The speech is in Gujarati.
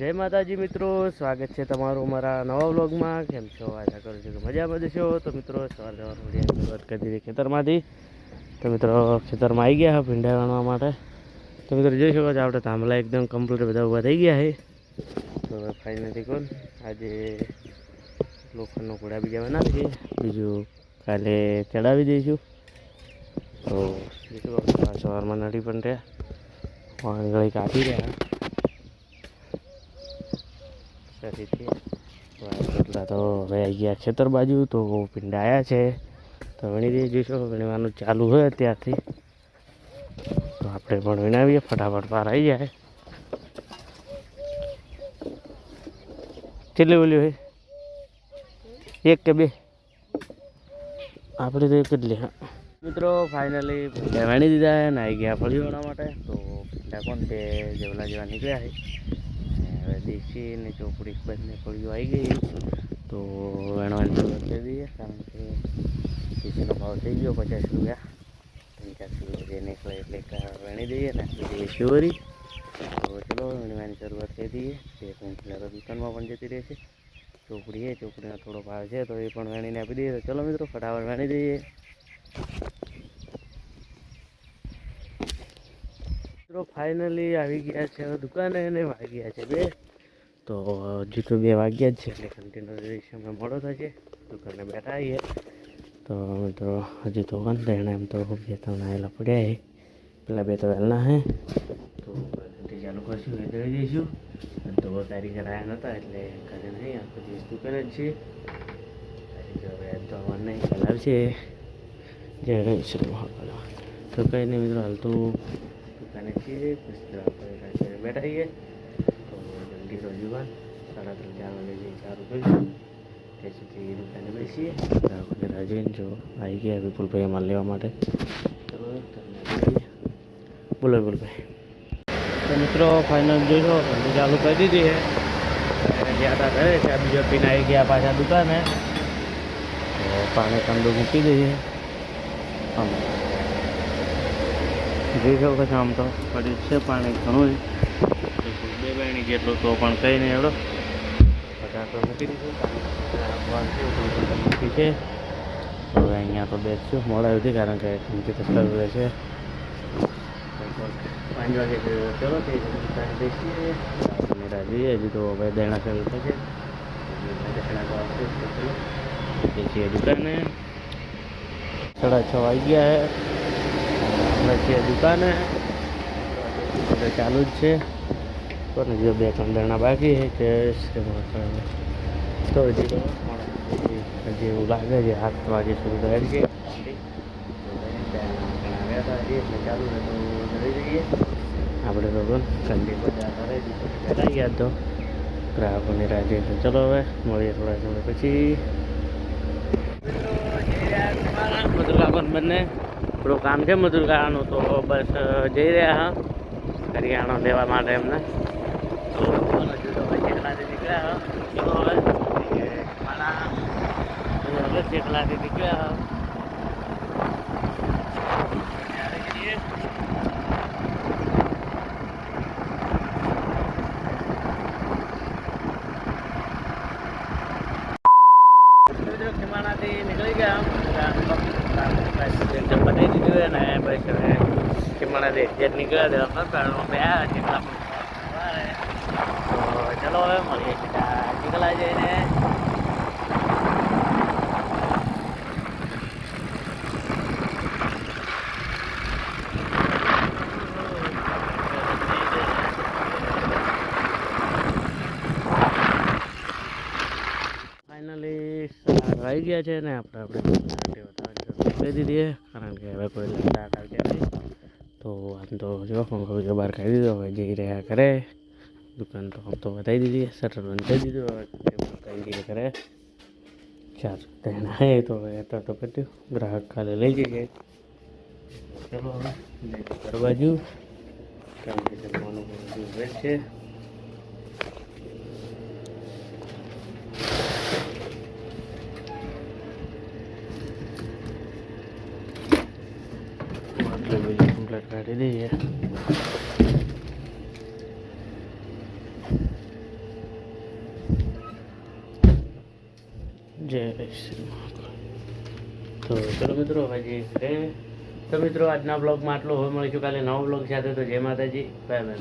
જય માતાજી મિત્રો, સ્વાગત છે તમારું મારા નવા વ્લોગમાં। કેમ છો? આશા કરું છું કે મજામાં જશો। તો મિત્રો સવાર સવારમાં શરૂઆત કરી દીધી ખેતરમાંથી। તો મિત્રો ખેતરમાં આવી ગયા ભીંડા વાળવા માટે। તો મિત્રો જોઈ શકો છો આપણે થાંભલા એકદમ કમ્પ્લીટ બધા ઊભા થઈ ગયા છે। તો ફાઇનલી કોણ આજે લોખંડનો ઘોડા બીજા બનાવી છે, બીજું કાલે ચડાવી દઈશું। તો સવારમાં નડી પણ રહ્યા, વાંગળી કાપી રહ્યા એટલા। તો હવે આવી ગયા ખેતર બાજુ, તો ભીંડા આવ્યા છે તો વીણી દઈએ। જોઈશો વીણવાનું ચાલુ હોય અત્યારથી, તો આપણે પણ વીણાવીએ ફટાફટ પાર આવી જાય। કેટલી ઓલી હોય, એક કે બે? આપણે તો એક જ લે। મિત્રો ફાઇનલી ભીંડા વીણી દીધા છે ને આવી ગયા ફળી વળવા માટે। તો ભીંડા કોણ તે જેવલા જેવા નીકળ્યા છે। હવે દેશી ને ચોપડી બંને ફળીઓ આવી ગઈ, તો વેણવાની શરૂઆત કરી દઈએ। કારણ કે દેશીનો ભાવ થઈ ગયો 50 રૂપિયા, 3-4 કિલો જે નીકળે એટલે વેણી દઈએ ને આપી શિવરી। તો ચલો વેણવાની શરૂઆત કરી દઈએ। તે પેલા દુકાનમાં પણ જતી રહેશે। ચોપડી છે, ચોપડીનો થોડો ભાવ છે તો એ પણ વેણીને આપી દઈએ। તો ચલો મિત્રો ફટાફટ વેણી દઈએ। મિત્રો ફાઇનલી આવી ગયા છે દુકાને અને વાગ્યા છે 2। તો હજુ તો 2 વાગ્યા જ છે એટલે કન્ટિન્યુ મોડો થશે। દુકાને બેઠા આવીએ તો મિત્રો હજી તો બંધ એના એમ તો 2-3 આવેલા પડ્યા છે, પેલા 2 તો વહેલા છે। તો ઘંટી ચાલુ કરશું એ દઈ દઈશું। તો કારીગર આવ્યા નહોતા એટલે ઘરે નહીં, આખો દિવસ દુકાને જ છે। કારીગર હવે તો આવવાનું નહીં, કાલ આવશે જ્યારે તો કંઈ નહીં મિત્રો, હાલ તો દુકાને છીએ પછી આપણે બેઠા આવીએ। તો જલ્દી તો જુવાન 3:30-4 વાગે ચાલુ કરીશું, ત્યાં સુધી દુકાને બેસીએ। ગ્રાહકોને રાહ જોઈને જો આવી ગયા વિપુલભાઈ માલ લેવા માટે। ચલો તમને બોલો વિપુલભાઈ। તો મિત્રો ફાઇનલ જોઈશો ઘંટી ચાલુ કરી દીધી છે, ગયા હતા ઘરે ત્યાં બીજો પીને આવી ગયા પાછા દુકાને। તો પાણી ઠંડુ મૂકી દઈએ। આમ જોઈ શકો છો, આમ તો પડ્યું છે પાણી ઘણું, 2 બેણી જેટલું, તો પણ કંઈ નહીં એવડો બધા તો મૂકી દીધું। મૂકી છે તો હવે અહીંયા તો બેસશું મોડા સુધી, કારણ કે ઘંટી તો શરૂ રહેશે 5 વાગે। ચલો તે દુકાને બેસીએ, રાહ જોઈએ। હજુ તો હવે દેણા શરૂ થશે, દેણા તો આવશે। ચલો બેસીએ દુકાને। 6:30 વાગી ગયા છે, છીએ દુકાને ચાલુ જ છે। પણ હજુ 2-3 દેણા બાકી છે તો હજી એવું લાગે છે 7 વાગે શરૂ થાય છે। ચાલુ રહે તો કરી દઈએ આપણે તો પણ ઠંડી બેઠા ગયા તો ગ્રાહકોની રાહ જોઈએ। તો ચલો હવે મળીએ થોડા સમય પછી। મધુરકા બંને થોડું કામ છે મધુરકાનું, તો બસ જઈ રહ્યા કરિયાણો લેવા માટે એમને। તો ચેકલાથી નીકળ્યા ચલો હવે ચેકલાથી નીકળ્યા ખીમાણાથી નીકળી ગયા પતાવી દીધું ને બસ હવે ખીમાણાથી એક્ઝેક્ટ નીકળ્યા હતા બે ચેકલા તો ચલો હવે મળીએ ચેકલા જઈને। ફાઇનલી આવી ગયા છે ને આપણે કહી દીધી, કારણ કે હવે કોઈ લગતા આવશે નહીં। તો આમ તો જો પંખો બહાર કાઢી દીધો, હવે જઈ રહ્યા ઘરે। દુકાન તો આમ તો બતાવી દીધી, શટર બંધ કરી દીધું, હવે કહી દઈએ ઘરે 4 દેણા હે તો હવે તો કર્યું, ગ્રાહક ખાલી લઈ જઈએ। ચલો હવે ઘર બાજુ, કારણ કે જમવાનું વેટ છે। કમ્પ્લીટ કાઢી દઈએ। જય શ્રી મહાકાલ. તો ચલો મિત્રો હજી તો મિત્રો આજના બ્લોગમાં આટલું હવે મળીશું કાલે નવો બ્લોગ સાથે. તો જય માતાજી, બાય બાય.